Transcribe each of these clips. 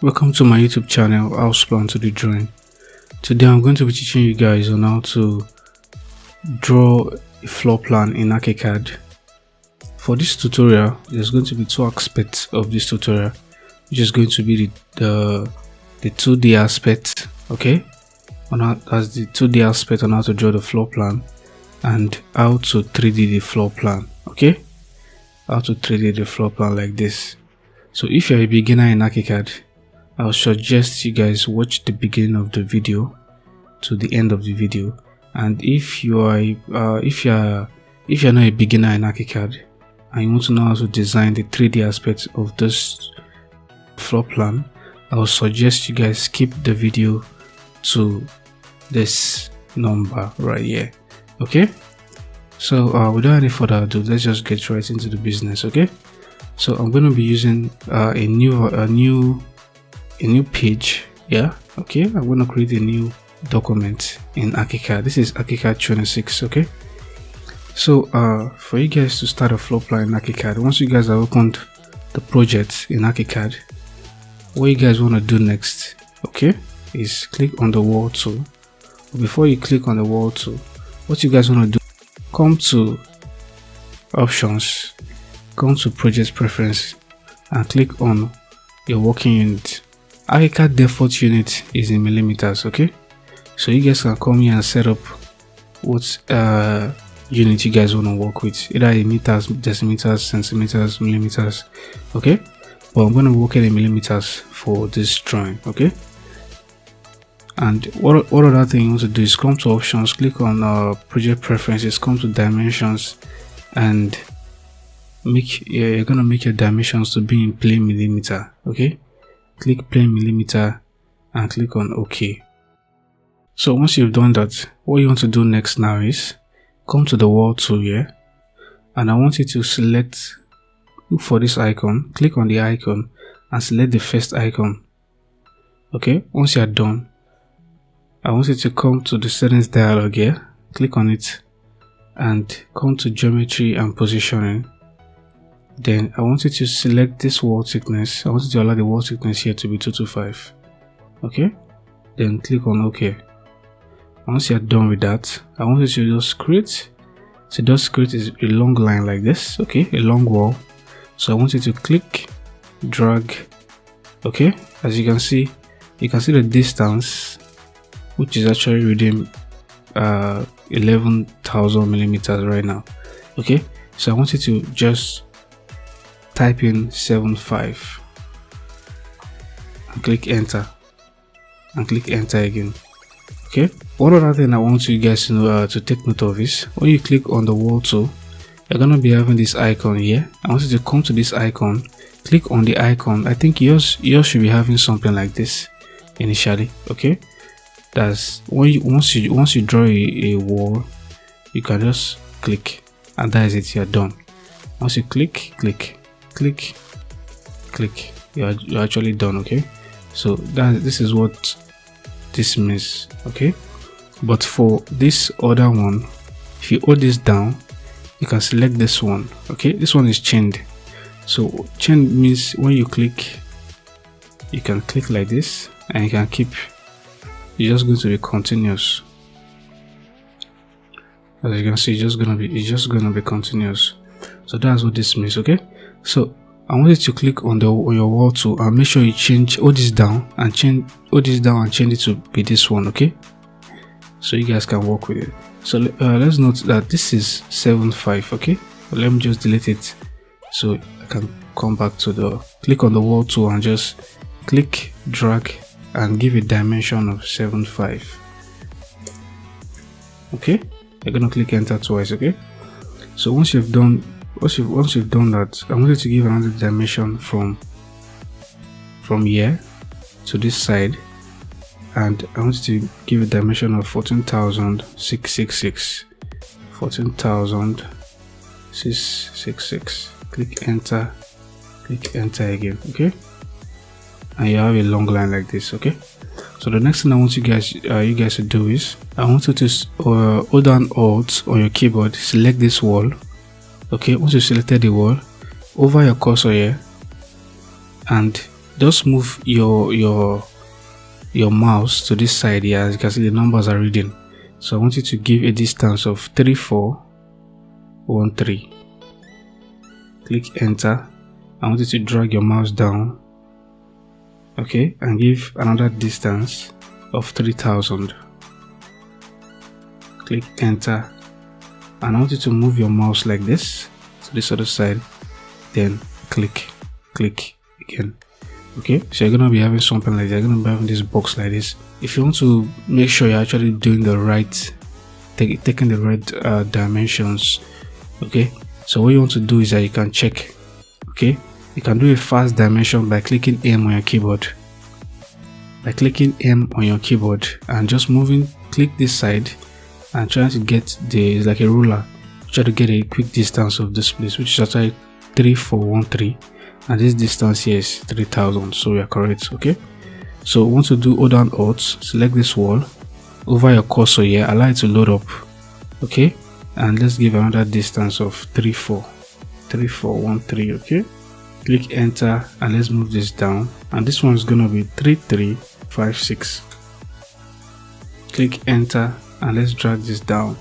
Welcome to my YouTube channel, House Plan to the Drawing. Today I'm going to be teaching you guys on how to draw a floor plan in Archicad. For this tutorial, there's going to be two aspects of this tutorial, which is going to be the 2D aspect, okay, as the 2D aspect on how to draw the floor plan, and how to 3D the floor plan, okay, how to 3D the floor plan like this. So if you're a beginner in Archicad, I'll suggest you guys watch the beginning of the video to the end of the video. And if you're not a beginner in Archicad and you want to know how to design the 3D aspects of this floor plan, I'll suggest you guys skip the video to this number right here, okay? So without any further ado, let's just get right into the business, okay? So I'm going to be using a new page, yeah, okay. I'm going to create a new document in Archicad. This is Archicad 26, okay. So for you guys to start a floor plan in Archicad, once you guys have opened the project in Archicad, what you guys want to do next, okay, is click on the wall tool. Before you click on the wall tool, what you guys want to do, come to options, come to project preference, and click on your working unit. Archicad default unit is in millimeters, okay. So you guys can come here and set up what unit you guys want to work with, either in meters, decimeters, centimeters, millimeters, okay. But I'm going to work in millimeters for this drawing, okay. And what other thing you want to do is come to options, click on project preferences, come to dimensions, and you're gonna make your dimensions to be in plain millimeter, okay. Click plain millimeter and click on OK. So once you've done that, what you want to do next now is come to the wall tool here, and I want you to look for this icon, click on the icon and select the first icon, okay. Once you are done, I want you to come to the settings dialog here, click on it and come to geometry and positioning. Then I want you to select this wall thickness. I want you to allow the wall thickness here to be 225, okay. Then click on OK. Once you're done with that, I want you to just create a long line like this, okay, a long wall. So I want you to click, drag, okay. As you can see the distance, which is actually within 11,000 millimeters right now, okay. So I want you to just type in 75 and click enter and click enter again, okay. One other thing I want you guys to know, to take note of, is when you click on the wall tool, you're gonna be having this icon here. I want you to come to this icon, click on the icon. I think yours should be having something like this initially, okay. That's once you draw a wall, you can just click and that is it, you're done. Once you click, you're actually done, okay. So this is what this means, okay. But for this other one, if you hold this down, you can select this one, okay. This one is chained. So chained means when you click, you can click like this and you can keep. It's just going to be continuous. As you can see, it's just gonna be continuous. So that's what this means, okay. So I want you to click on your wall tool and make sure you hold this down and change it to be this one, okay. So you guys can work with it. So let's note that this is 75, okay. But let me just delete it so I can come back to click on the wall tool and just click, drag and give a dimension of 75, okay. You're gonna click enter twice, okay. So once you've done that, I want you to give another dimension from here to this side, and I want you to give a dimension of 14,666. 14,666. Click enter again, okay. And you have a long line like this, okay. So the next thing I want you guys to do is, I want you to hold down Alt on your keyboard, select this wall, okay. Once you selected the wall, over your cursor here and just move your mouse to this side here. As you can see, the numbers are reading. So I want you to give a distance of 3413. Click enter. I want you to drag your mouse down, okay, and give another distance of 3000. Click enter, and I want you to move your mouse like this to this other side, then click again. Okay, so you're gonna be having something like that. You're gonna be having this box like this. If you want to make sure you're actually doing the right, taking the right dimensions, okay, so what you want to do is that you can check, okay, you can do a fast dimension by clicking M on your keyboard. By clicking M on your keyboard and just moving, click this side and trying to get it's like a ruler, try to get a quick distance of this place, which is actually 3413, and this distance here is 3000. So we are correct. Okay, so once you do hold down Alt, select this wall over your cursor here, allow it to load up. Okay, and let's give another distance of 3413. Okay, click enter and let's move this down, and this one is gonna be 3356. Click enter and let's drag this down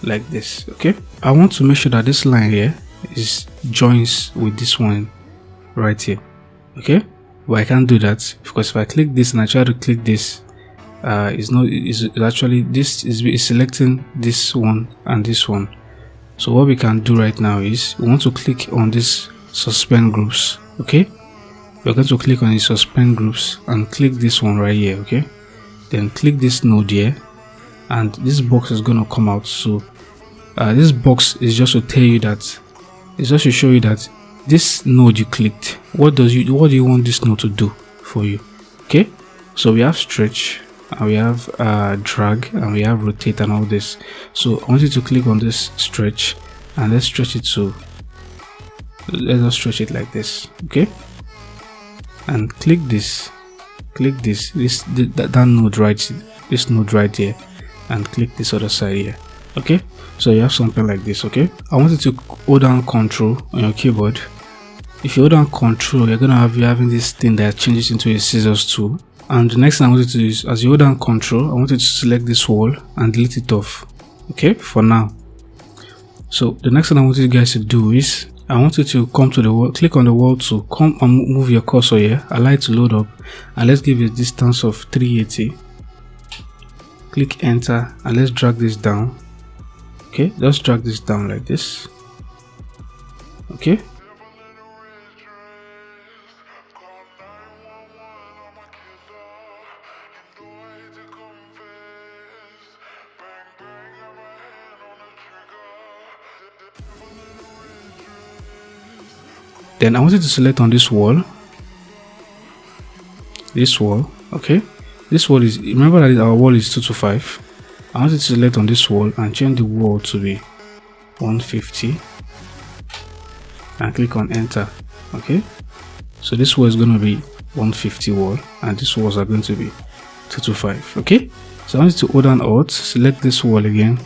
like this. Okay, I want to make sure that this line here is joins with this one right here. Okay, but I can't do that because if I click this and I try to click this, it's actually this is selecting this one and this one. So what we can do right now is we want to click on this suspend groups. Okay, we're going to click on the suspend groups and click this one right here. Okay, then click this node here, and this box is going to come out. So this box is just to tell you that, it's just to show you that this node you clicked, what do you want this node to do for you. Okay, so we have stretch and we have drag and we have rotate and all this. So I want you to click on this stretch and let's stretch it to, let's just stretch it like this. Okay, and click this that node right, this node right here, and click this other side here. Okay, so you have something like this. Okay, I want you to hold down Control on your keyboard. If you hold down Control, you're gonna be having this thing that changes into a scissors tool. And the next thing I want you to do is, as you hold down Control, I want you to select this wall and delete it off. Okay, for now. So the next thing I want you guys to do is, I want you to come to the wall, click on the wall to come and move your cursor here, allow it to load up, and let's give it a distance of 380. Click enter and let's drag this down. Okay, just drag this down like this. Okay, then I want you to select on this wall. Okay, this wall is, remember that our wall is 225. I want you to select on this wall and change the wall to be 150 and click on enter. Okay, so this wall is going to be 150 wall and these walls are going to be 225. Okay, so I want you to hold down Alt, select this wall again.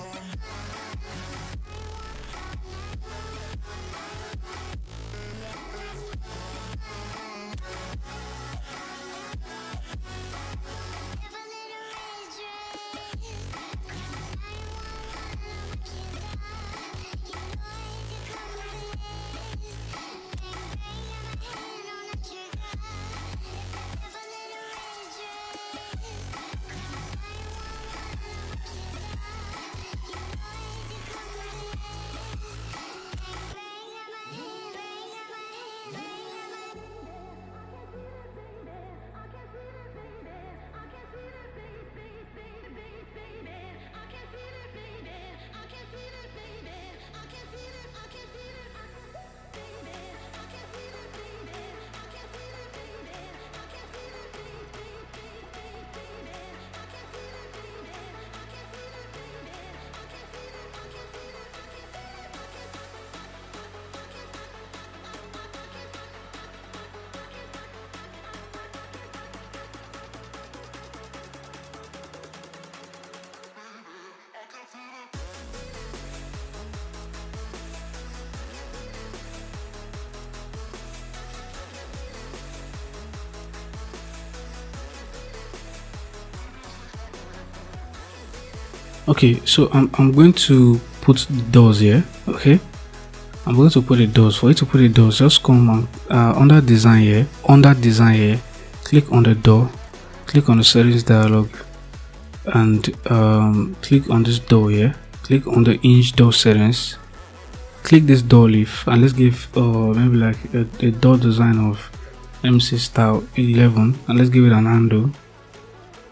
Okay, so I'm going to put the doors here. Okay, I'm going to put the doors. For you to put the doors, just come on under design here, click on the door, click on the settings dialog, and click on this door here, click on the hinge door settings, click this door leaf, and let's give maybe like a door design of MC style 11, and let's give it an handle.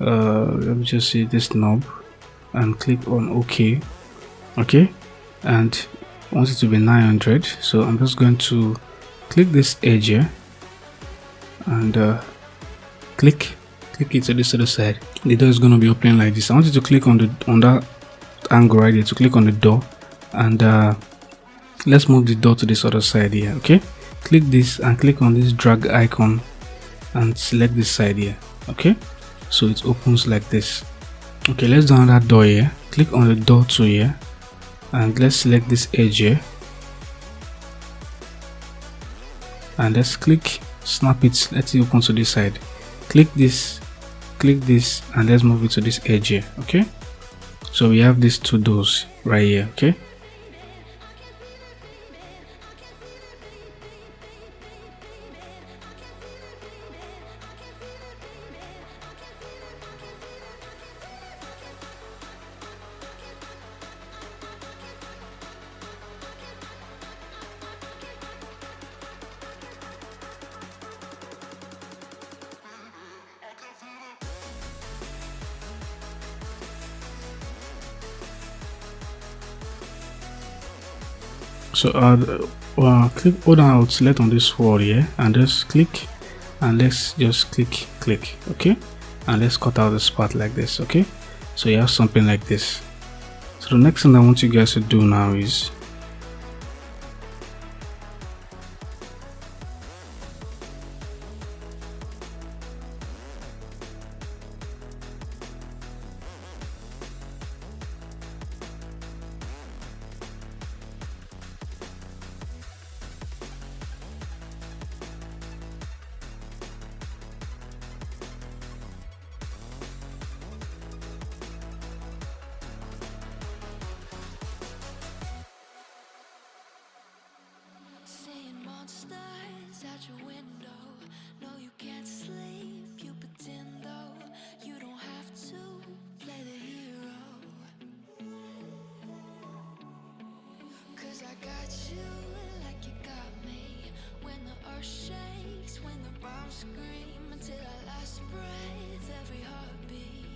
Let me just see this knob and click on OK. Okay, and I want it to be 900, so I'm just going to click this edge here and click it to this other side. The door is going to be opening like this. I want you to click on that angle right here to click on the door, and let's move the door to this other side here. Okay, click this and click on this drag icon and select this side here. Okay, so it opens like this. Okay, let's do another door here. Click on the door tool here and let's select this edge here and let's snap it, let it open to this side. Click this and let's move it to this edge here. Okay, so we have these two doors right here. Okay, so click, hold on, select on this wall here and just click, and let's just click. Okay, and let's cut out this part like this. Okay, so you have something like this. So the next thing I want you guys to do now is at your window. No, you can't sleep. You pretend though you don't have to play the hero. 'Cause I got you like you got me. When the earth shakes, when the bombs scream, until our last breath, every heartbeat.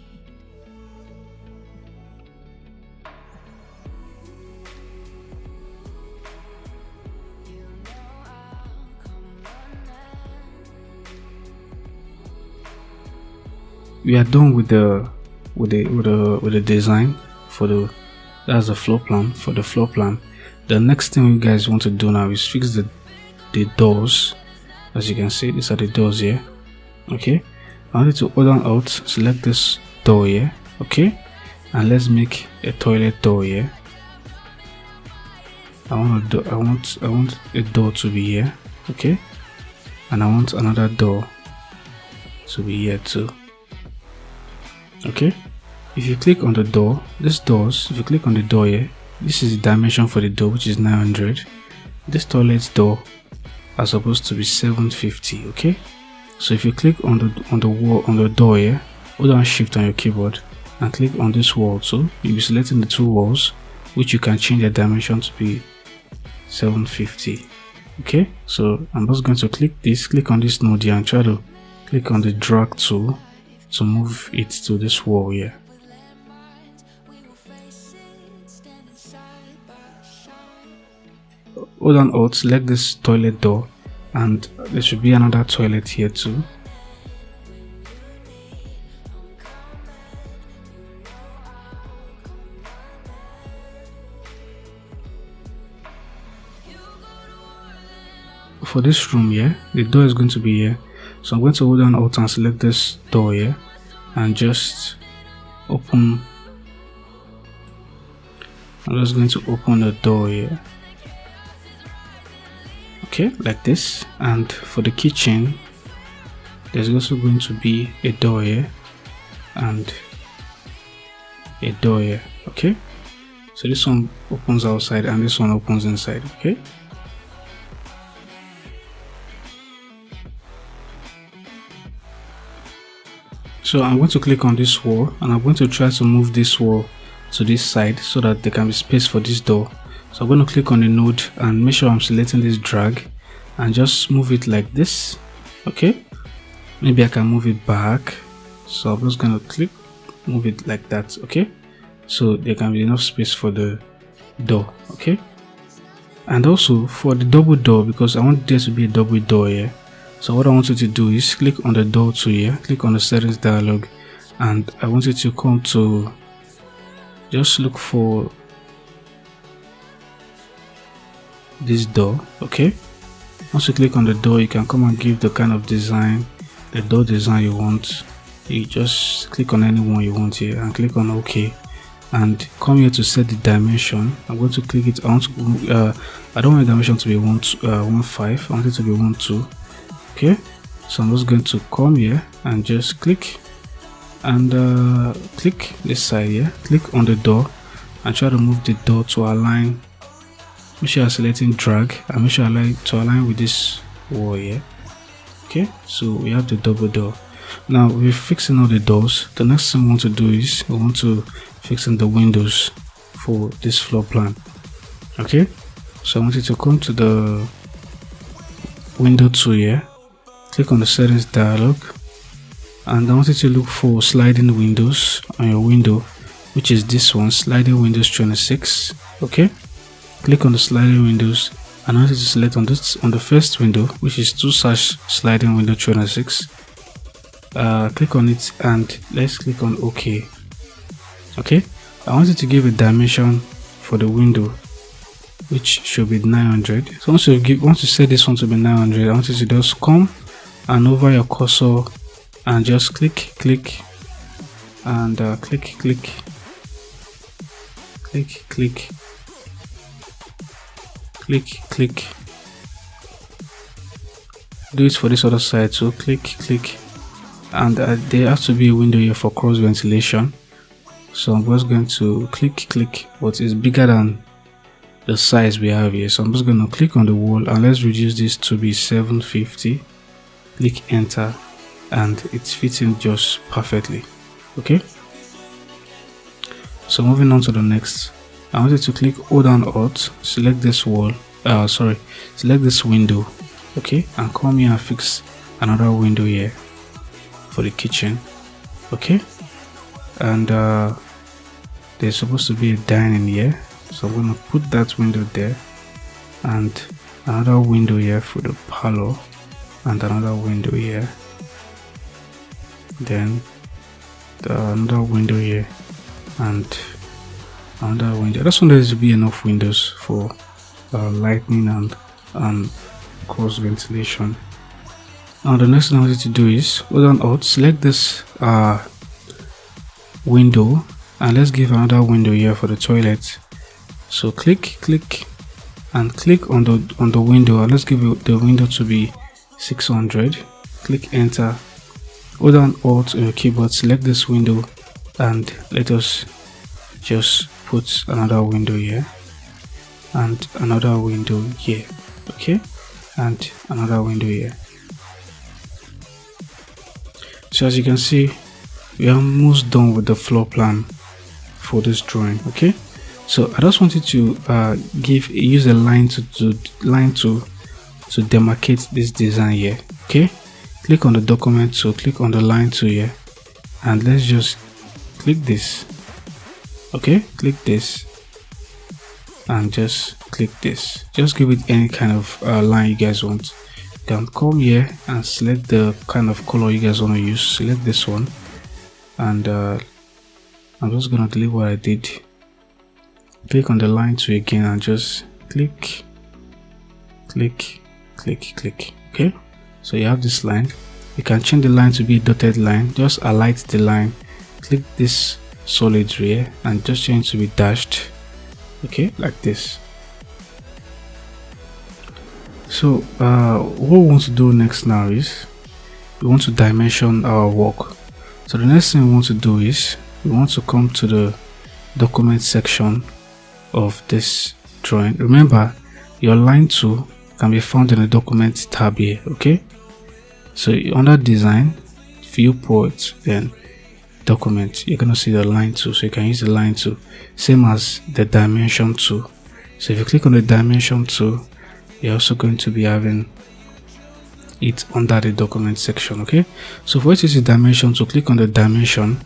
we are done with the design for that's the floor plan. For the floor plan, the next thing you guys want to do now is fix the doors. As you can see, these are the doors here. Okay, I want you to hold on Alt, select this door here. Okay, and let's make a toilet door here. I want a door to be here. Okay, and I want another door to be here too. Okay, if you click on the door, if you click on the door here, this is the dimension for the door, which is 900. This toilet door are supposed to be 750. Okay, so if you click on the door here, hold on Shift on your keyboard and click on this wall too. You'll be selecting the two walls, which you can change the dimension to be 750. Okay, so I'm just going to click on this node here and try to click on the drag tool to move it to this wall here. Hold on Alt, select this toilet door, and there should be another toilet here too. For this room here, the door is going to be here, so I'm going to hold on Alt and select this door here and just open. I'm just going to open the door here. Okay, like this. And for the kitchen, there's also going to be a door here and a door here. Okay, so this one opens outside and this one opens inside. Okay, so I'm going to click on this wall and I'm going to try to move this wall to this side so that there can be space for this door. So I'm going to click on the node and make sure I'm selecting this drag and just move it like this. Okay, maybe I can move it back, so I'm just going to click, move it like that. Okay, so there can be enough space for the door. Okay, and also for the double door, because I want there to be a double door here. So what I want you to do is click on the door to here, click on the settings dialog, and I want you to come to just look for this door. Okay, once you click on the door, you can come and give the kind of design, the door design you want. You just click on any one you want here and click on OK, and come here to set the dimension. I'm going to click it. I don't want the dimension to be 1.5. I want it to be 1.2. Okay, so I'm just going to come here and just click and click this side here, click on the door and try to move the door to align. Make sure you're selecting drag and make sure I like to align with this wall here. Okay, so we have the double door. Now we're fixing all the doors. The next thing we want to do is we want to fix in the windows for this floor plan. Okay, so I want you to come to the window tool here, click on the settings dialog, and I want you to look for sliding windows on your window, which is this one, sliding windows 26. Okay, click on the sliding windows and I want you to select on this, on the first window, which is 2/sliding window 26. Click on it and let's click on OK. Okay, I want you to give a dimension for the window, which should be 900. So once you set this one to be 900, I want you to just come and over your cursor and just click and click, do it for this other side. So click, and there has to be a window here for cross ventilation. So I'm just going to click, but it's bigger than the size we have here. So I'm just going to click on the wall and let's reduce this to be 750. Click enter and it's fitting just perfectly. Okay, so moving on to the next, I want you to click hold down alt, select this wall, select this window. Okay, and come here and fix another window here for the kitchen. Okay, and there's supposed to be a dining here, so I'm gonna put that window there and another window here for the parlor and another window here, then another window here and another window. I just want there to be enough windows for lighting and cross ventilation. Now the next thing I want you to do is hold on alt, select this window and let's give another window here for the toilet. So click and click on the window and let's give the window to be 600. Click enter, hold on alt on your keyboard, select this window and let us just put another window here and another window here. Okay, and another window here. So as you can see, we are almost done with the floor plan for this drawing. Okay, so I just wanted to use a line to demarcate this design here. Okay, click on the document tool, click on the line tool here and let's just click this. Okay, click this and just click this. Just give it any kind of line you guys want. You can come here and select the kind of color you guys want to use. Select this one and I'm just gonna delete what I did. Click on the line tool again and just click. Okay, so you have this line. You can change the line to be a dotted line. Just highlight the line, click this solid here and just change to be dashed. Okay, like this. So what we want to do next now is we want to dimension our work. So the next thing we want to do is we want to come to the document section of this drawing. Remember, your line tool can be found in the document tab here. Okay, so under design, viewport, then document, you're gonna see the line tool, so you can use the line tool, same as the dimension tool. So if you click on the dimension tool, you're also going to be having it under the document section. Okay, so for it is the dimension, so click on the dimension.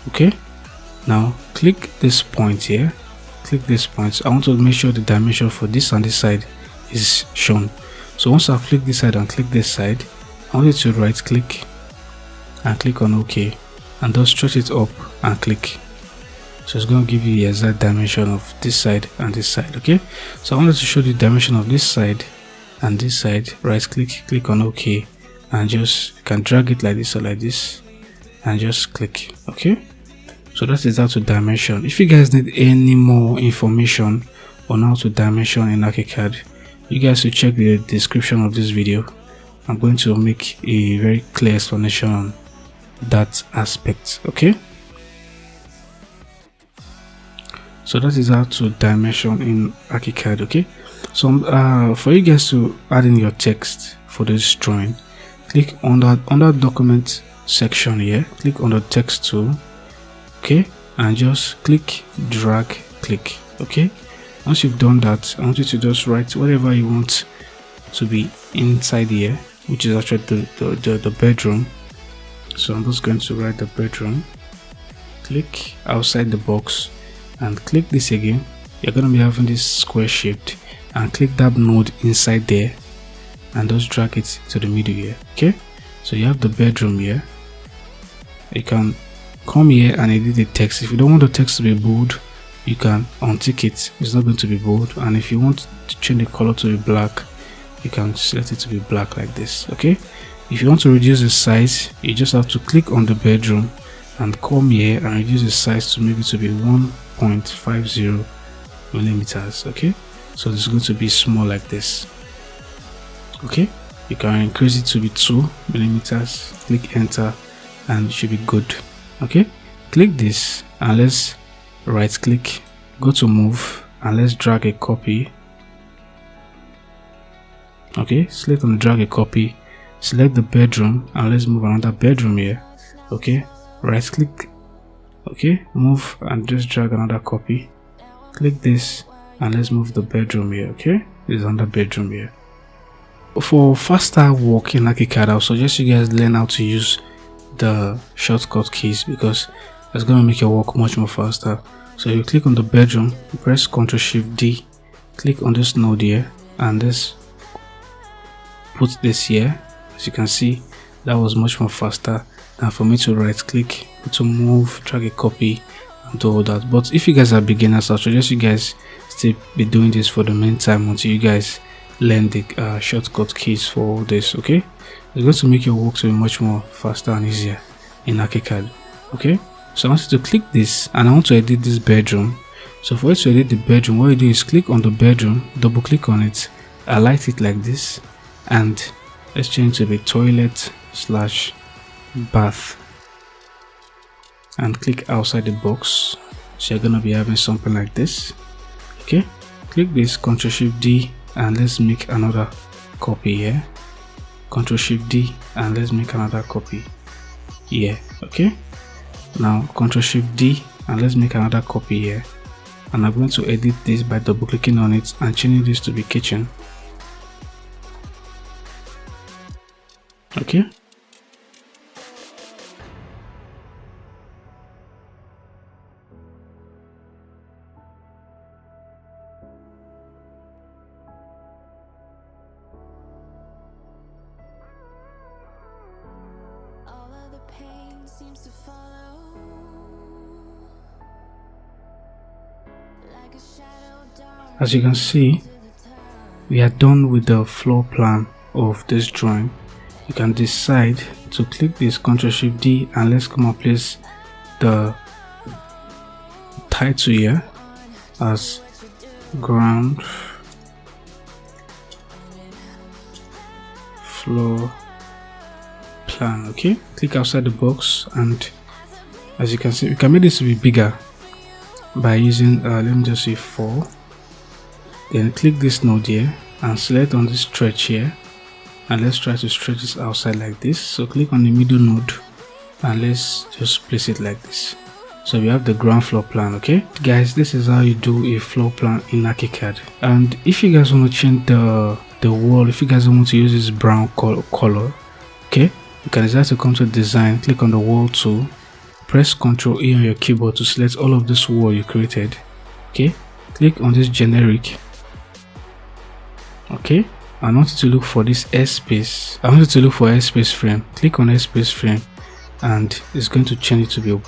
Okay, now click this point here, click this point. I want to make sure the dimension for this and this side is shown. So once I've clicked this side and click this side, I want you to right click and click on OK, and just stretch it up and click. So it's going to give you the exact dimension of this side and this side. Okay, so I wanted to show the dimension of this side and this side. Right click, click on OK, and just you can drag it like this or like this and just click. Okay, so that is how to dimension. If you guys need any more information on how to dimension in Archicad, you guys should check the description of this video. I'm going to make a very clear explanation on that aspect. Okay, so that is how to dimension in Archicad. Okay, so for you guys to add in your text for this drawing, click on under document section here, click on the text tool. Okay, and just click, drag, click. Okay, once you've done that, I want you to just write whatever you want to be inside here, which is actually the bedroom. So I'm just going to write the bedroom. Click outside the box and click this again. You're going to be having this square shaped, and click that node inside there and just drag it to the middle here. Okay, so you have the bedroom here. You can come here and edit the text. If you don't want the text to be bold, you can untick it. It's not going to be bold. And if you want to change the color to be black, you can select it to be black like this. Okay, if you want to reduce the size, you just have to click on the bedroom and come here and reduce the size to maybe to be 1.50 millimeters. Okay, so it's going to be small like this. Okay, you can increase it to be 2 millimeters. Click enter and it should be good. Okay, click this and let's right click, go to move, and let's drag a copy. Okay, select and drag a copy, select the bedroom, and let's move another bedroom here. Okay, right click, okay, move and just drag another copy. Click this and let's move the bedroom here. Okay, this is another bedroom here. For faster work in Archicad, I'll suggest you guys learn how to use the shortcut keys, because it's going to make your work much more faster. So you click on the bedroom, press Ctrl+Shift+D, click on this node here, and let's put this here. As you can see, that was much more faster than for me to right click, to move, drag a copy, and do all that. But if you guys are beginners, I suggest you guys still be doing this for the meantime until you guys learn the shortcut keys for all this. Okay, it's going to make your work to be much more faster and easier in Archicad. Okay, so I want you to click this and I want to edit this bedroom. So for you to edit the bedroom, what you do is click on the bedroom, double click on it, highlight it like this, and let's change to the toilet/bath, and click outside the box. So you're gonna be having something like this. Okay, click this, Ctrl+Shift+D, and let's make another copy here. Ctrl+Shift+D, and let's make another copy here. Okay, now Ctrl+Shift+D, and let's make another copy here. And I'm going to edit this by double clicking on it and changing this to be kitchen. Okay, All of the pain seems to follow, like a shadow dark as you can see, to the top. we are done with the floor plan of this drawing. You can decide to click this Ctrl+Shift+D, and let's come and place the title here as ground floor plan. Okay, click outside the box, and as you can see, we can make this to be bigger. by using let me just say 4. Then click this node here and select on this stretch here, and let's try to stretch this outside like this. So click on the middle node and let's just place it like this. So we have the ground floor plan. Okay guys, this is how you do a floor plan in Archicad. And if you guys want to change the wall, if you guys want to use this brown color, okay, you can decide to come to design, click on the wall tool, press Ctrl E on your keyboard to select all of this wall you created. Okay, click on this generic. Okay, I want you to look for this airspace. I want you to look for airspace frame. Click on airspace frame and it's going to change it to be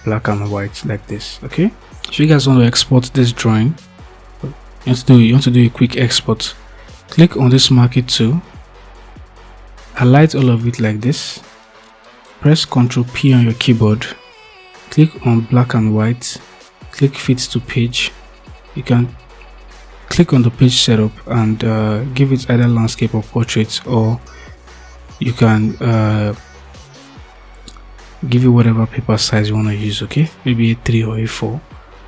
black and white like this. Okay, if you guys want to export this drawing, you want to do a quick export. Click on this marquee tool, highlight all of it like this, press Ctrl P on your keyboard, click on black and white, click fit to page. You can click on the page setup and give it either landscape or portrait, or you can give it whatever paper size you want to use. Okay, maybe A3 or A4.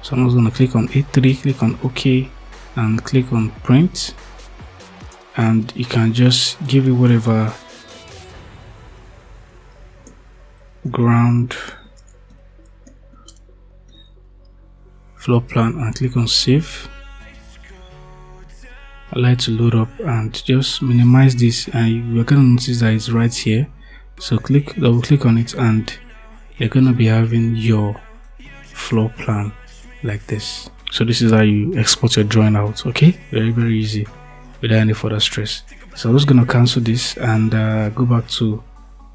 So I'm just going to click on A3, click on OK and click on print, and you can just give it whatever ground floor plan and click on save. I like to load up and just minimize this, and you're going to notice that it's right here. So double click on it and you're going to be having your floor plan like this. So this is how you export your drawing out. Okay, very easy without any further stress. So I'm just going to cancel this and go back to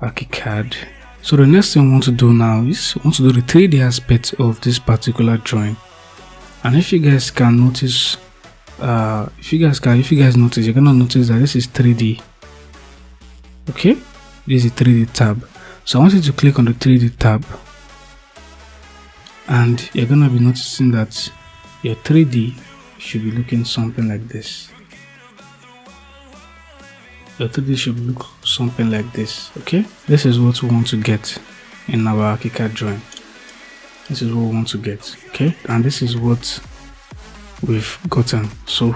Archicad. So the next thing I want to do now is I want to do the 3D aspect of this particular drawing. And if you guys can notice, if you guys notice, you're gonna notice that this is 3D. Okay, this is 3D tab. So I want you to click on the 3D tab, and you're gonna be noticing that your 3D should be looking something like this. Your 3D should look something like this. Okay, this is what we want to get in our Archicad drawing. This is what we want to get. Okay, and this is what we've gotten so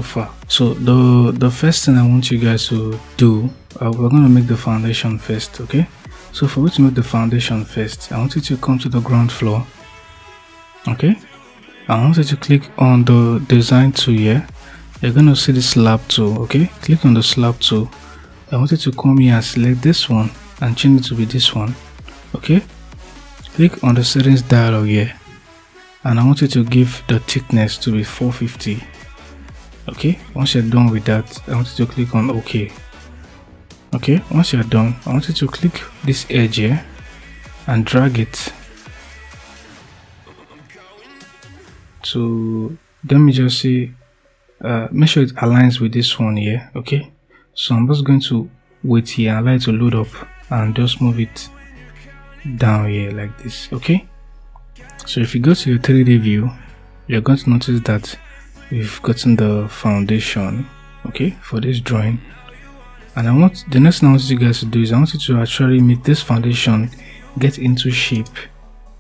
far. So the first thing I want you guys to do, we're going to make the foundation first. Okay, so for you to make the foundation first, I want you to come to the ground floor. Okay, I want you to click on the design tool here. You're going to see the slab tool. Okay, click on the slab tool. I want you to come here and select this one and change it to be this one. Okay, click on the settings dialog here, and I want you to give the thickness to be 450. Okay, once you're done with that, I want you to click on OK. Okay, once you're done, I want you to click this edge here and drag it to, let me just say, make sure it aligns with this one here. Okay, so I'm just going to wait here, allow it to load up, and just move it down here like this. Okay, so if you go to your 3D view, you're going to notice that we've gotten the foundation, okay, for this drawing. And the next thing I want you guys to do is I want you to actually make this foundation get into shape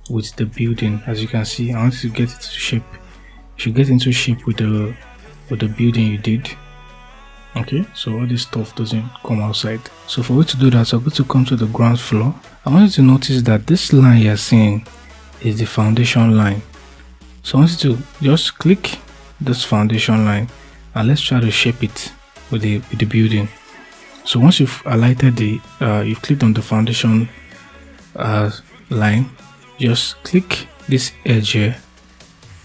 with the building. As you can see, I want you to get it to shape. You should get into shape with the building you did. Okay, so all this stuff doesn't come outside. So for you to do that, I'm going to come to the ground floor. I want you to notice that this line you're seeing is the foundation line. So I want you to just click this foundation line and let's try to shape it with the building. So once you've highlighted you've clicked on the foundation line, just click this edge here,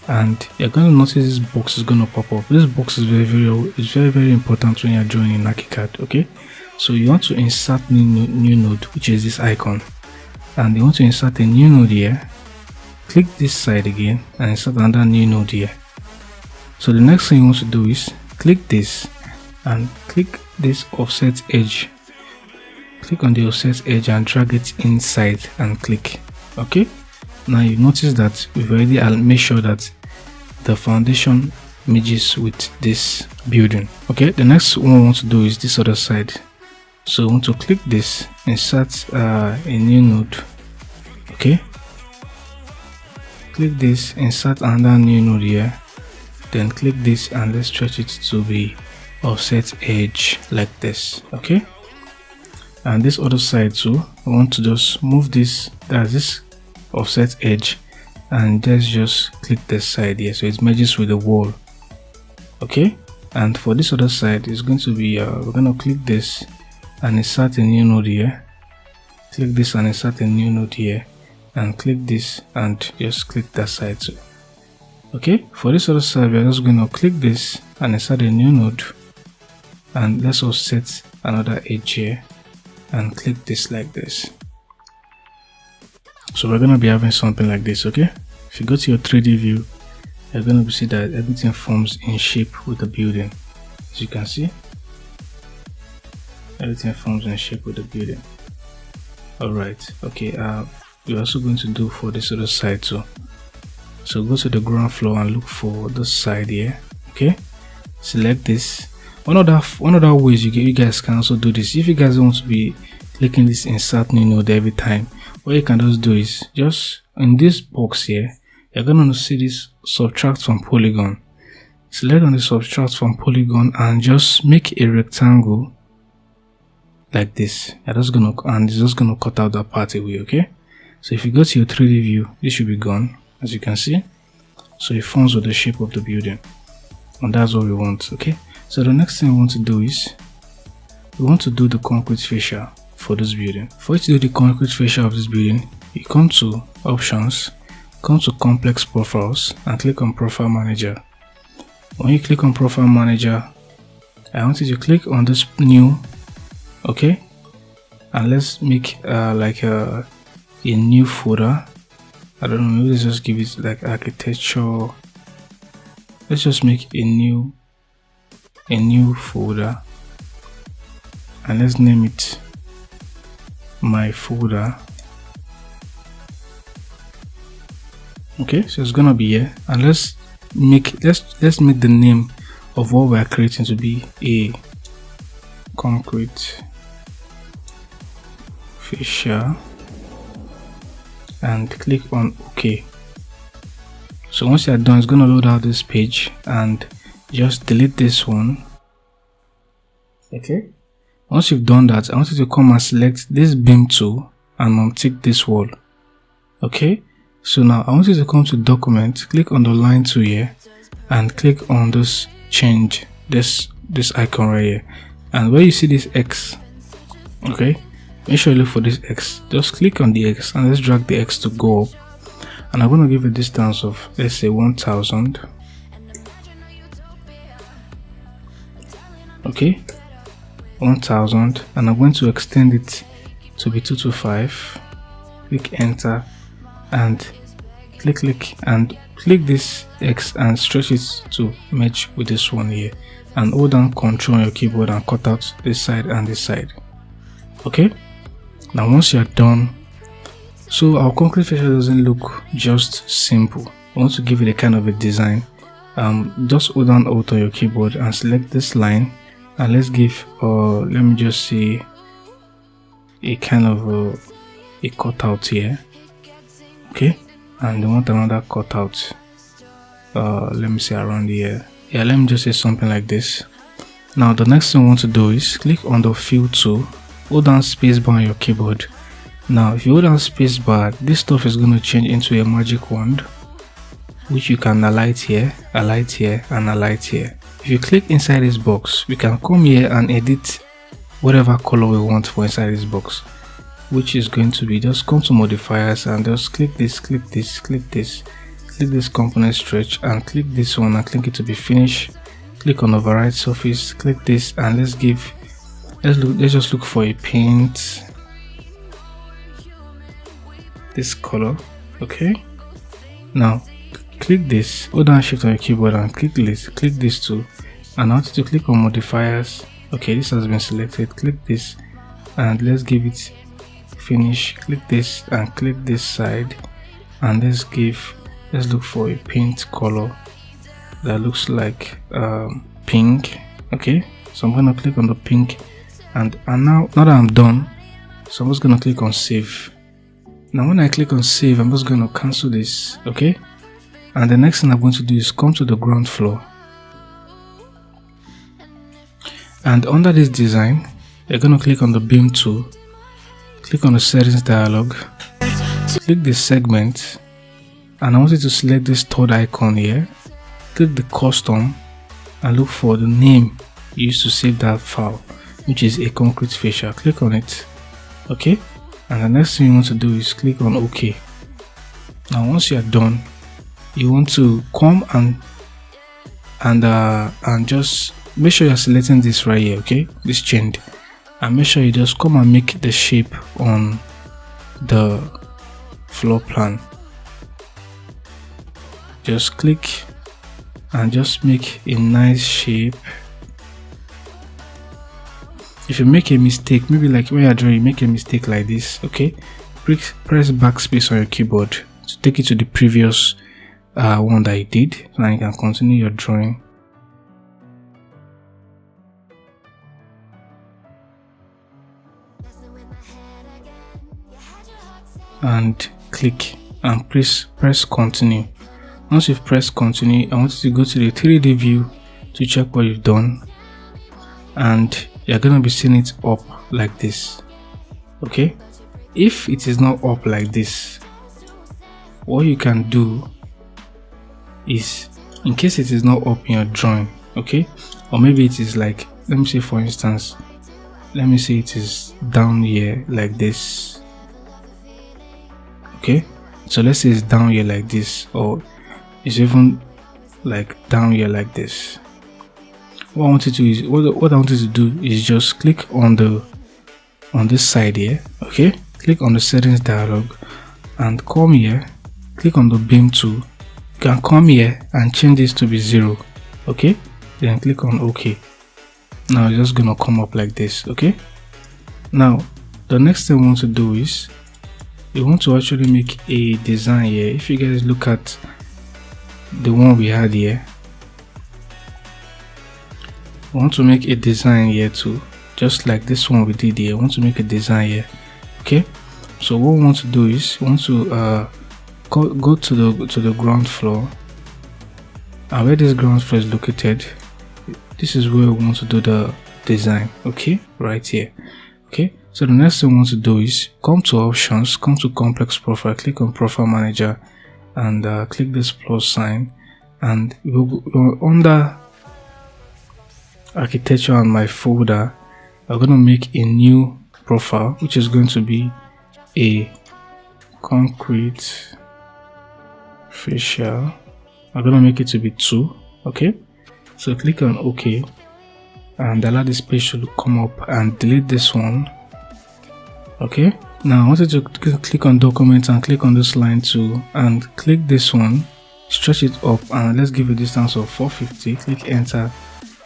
and you're going to notice this box is going to pop up. This box is very important when you're drawing in Archicad. Okay, so you want to insert new node, which is this icon, and you want to insert a new node here. Click this side again and insert another new node here. So the next thing you want to do is click this and click this offset edge. Click on the offset edge and drag it inside and click. Okay, now you notice that we've already made sure that the foundation merges with this building. Okay, the next one we want to do is this other side. So we want to click this, insert a new node. Okay, click this, insert another new node here, then click this and let's stretch it to be offset edge like this. Okay, and this other side too, I want to just move this, that's this offset edge, and let's just click this side here so it merges with the wall. Okay, and for this other side it's going to be we're going to click this and insert a new node here, click this and insert a new node here, and click this and just click that side too. Okay, for this other side we're just going to click this and insert a new node, and let's offset another edge here and click this like this. So we're going to be having something like this. Okay, if you go to your 3D view, you're going to see that everything forms in shape with the building. As you can see, everything forms in shape with the building. Alright, okay, we're also going to do for this other side too. So go to the ground floor and look for this side here. Okay, select this. One other ways you guys can also do this, if you guys want to be clicking this insert new node every time, what you can just do is just in this box here, you're going to see this subtract from polygon. Select on the subtract from polygon and just make a rectangle like this. You're just gonna, and it's just gonna cut out that part away. Okay, so if you go to your 3D view, this should be gone, as you can see. So it forms with the shape of the building, and that's what we want. Okay, so the next thing we want to do is we want to do the concrete fascia for this building. For you to do the concrete fascia of this building, you come to options, come to complex profiles and click on profile manager. When you click on profile manager, I want you to click on this new, okay, and let's make like a new folder. I don't know, maybe let's just give it like architecture. Let's just make a new folder and let's name it my folder. Okay, so it's gonna be here, and let's make the name of what we're creating to be a concrete fascia, and click on OK. So once you're done, it's gonna load out this page, and just delete this one. Okay, once you've done that, I want you to come and select this beam tool and untick this wall. Okay, so now I want you to come to document, click on the line tool here and click on this change, this icon right here, and where you see this X, okay, make sure you look for this X. Just click on the X and let's drag the X to go up, and I'm going to give a distance of, let's say, 1000. Okay, 1000, and I'm going to extend it to be 225. Click enter and click and click this X and stretch it to match with this one here, and hold down Ctrl on your keyboard and cut out this side and this side. Okay, now once you're done, so our concrete fascia doesn't look just simple. I want to give it a kind of a design. Just hold down Alt on your keyboard and select this line, and let's give let me just see a kind of a cutout here. Okay, and I want another cutout, let me say around here. Yeah, let me just say something like this. Now the next thing I want to do is click on the fill tool, hold down spacebar on your keyboard. Now if you hold down spacebar, this stuff is going to change into a magic wand, which you can alight here, alight here, and alight here. If you click inside this box, we can come here and edit whatever color we want for inside this box, which is going to be, just come to modifiers and just click this, click this, click this, click this component stretch, and click this one and click it to be finished. Click on override surface, click this, and let's just look for a paint this color. Okay, now click this, hold down shift on your keyboard and click this too, and I want you to click on modifiers. Okay, this has been selected. Click this and let's give it finish. Click this and click this side, and let's look for a paint color that looks like pink. Okay, so I'm gonna click on the pink, and now that I'm done, so I'm just gonna click on save. Now when I click on save, I'm just gonna cancel this. Okay, And the next thing I'm going to do is come to the ground floor, and under this design you're going to click on the beam tool, click on the settings dialog, click the segment, and I want you to select this third icon here, click the custom and look for the name you used to save that file, which is a concrete fascia. Click on it. Okay, and the next thing you want to do is click on OK. Now once you are done, you want to come and just make sure you're selecting this right here, okay, this chain, and make sure you just come and make the shape on the floor plan. Just click and just make a nice shape. If you make a mistake, maybe like when you're drawing, you make a mistake like this, okay, press backspace on your keyboard to take it to the previous one that you did, so you can continue your drawing. And click and press continue. Once you've pressed continue, I want you to go to the 3D view to check what you've done, and you're going to be seeing it up like this. Okay, if it is not up like this, what you can do is, in case it is not up in your drawing, okay, or maybe it is like, let me say for instance, let me say it is down here like this. Okay, so let's say it's down here like this, or it's even like down here like this. What I want you to do is, what I want you to do is just click on this side here, okay, click on the settings dialog and come here, click on the beam tool. You can come here and change this to be 0, okay, then click on OK. Now it's just gonna come up like this. Okay, now the next thing we want to do is, you want to actually make a design here. If you guys look at the one we had here, we want to make a design here too, just like this one we did here. We want to make a design here. Okay, so what we want to do is, we want to go to the ground floor, and where this ground floor is located, this is where we want to do the design. Okay, right here. Okay, so the next thing we want to do is come to options, come to complex profile, click on profile manager, and click this plus sign, and we're under architecture and my folder. I'm going to make a new profile, which is going to be a concrete fascia. I'm going to make it to be 2. Okay, so click on OK and allow this page to come up, and delete this one. Okay, now I want you to click on document and click on this line too, and click this one, stretch it up, and let's give a distance of 450. Click enter,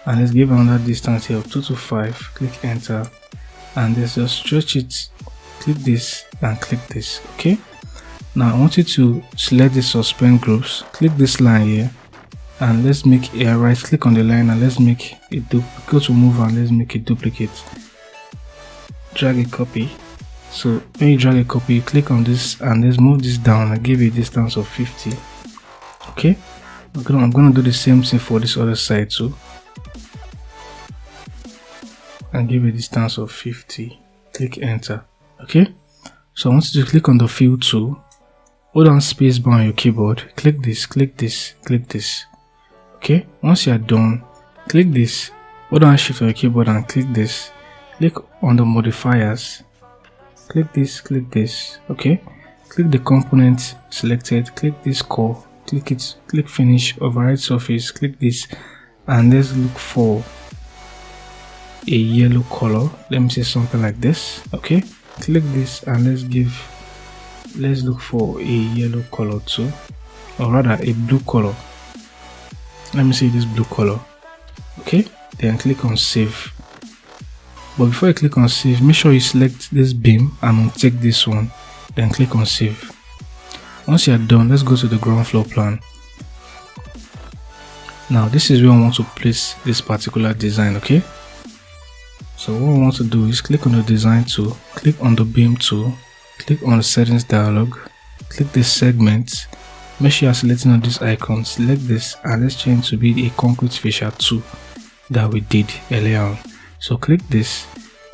and let's give another distance here of 225. Click enter, and let's just stretch it. Click this and click this. Okay, now I want you to select the suspend groups, click this line here, and let's make a right click on the line, and let's make a go to move, and let's make a duplicate. Drag a copy. So when you drag a copy, you click on this and let's move this down and give it a distance of 50. Okay, I'm gonna do the same thing for this other side too, and give a distance of 50. Click enter. Okay, so I want you to click on the fill tool, hold down space bar on your keyboard, click this, click this, click this. Okay, once you are done, click this, hold down shift on your keyboard and click this, click on the modifiers, click this. Okay, click the component selected, click this core, click it, click finish, override surface, click this, and let's look for a yellow color. Let me say something like this. Okay, click this and let's look for a yellow color too, or rather a blue color. Let me see this blue color. Okay, then click on save. But before you click on save, make sure you select this beam and untick this one, then click on save. Once you are done, let's go to the ground floor plan. Now this is where I want to place this particular design. Okay, so what I want to do is click on the design tool, click on the beam tool, click on the settings dialog, click this segment, make sure you're selecting on this icon, select this, and let's change to be a concrete fascia 2 that we did earlier on. So click this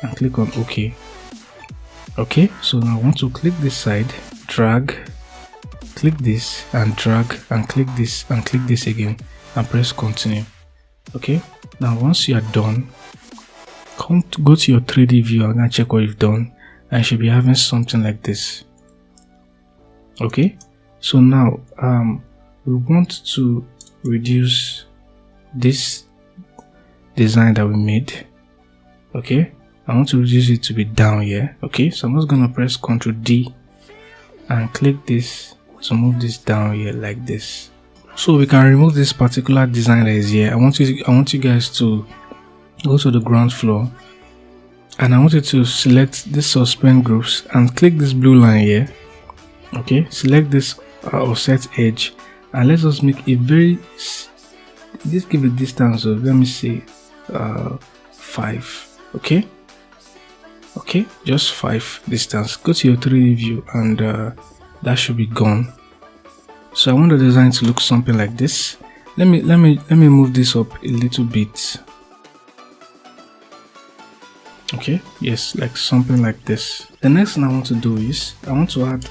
and click on OK. Okay, so now I want to click this side, drag, click this and drag, and click this and click this again, and press continue. Okay, now once you are done, go to your 3D view and check what you've done, and you should be having something like this. Okay, so now we want to reduce this design that we made. Okay, I want to reduce it to be down here. Okay, so I'm just gonna press Ctrl D and click this to move this down here like this. So we can remove this particular design that is here. I want you guys to go to the ground floor, and I want you to select this suspend groups and click this blue line here. Okay, select this offset edge, and let's just make a very, just give a distance of, let me say 5. Okay, just 5 distance. Go to your 3D view, and that should be gone. So I want the design to look something like this. Let me move this up a little bit. Okay, yes, like something like this. The next thing I want to do is I want to add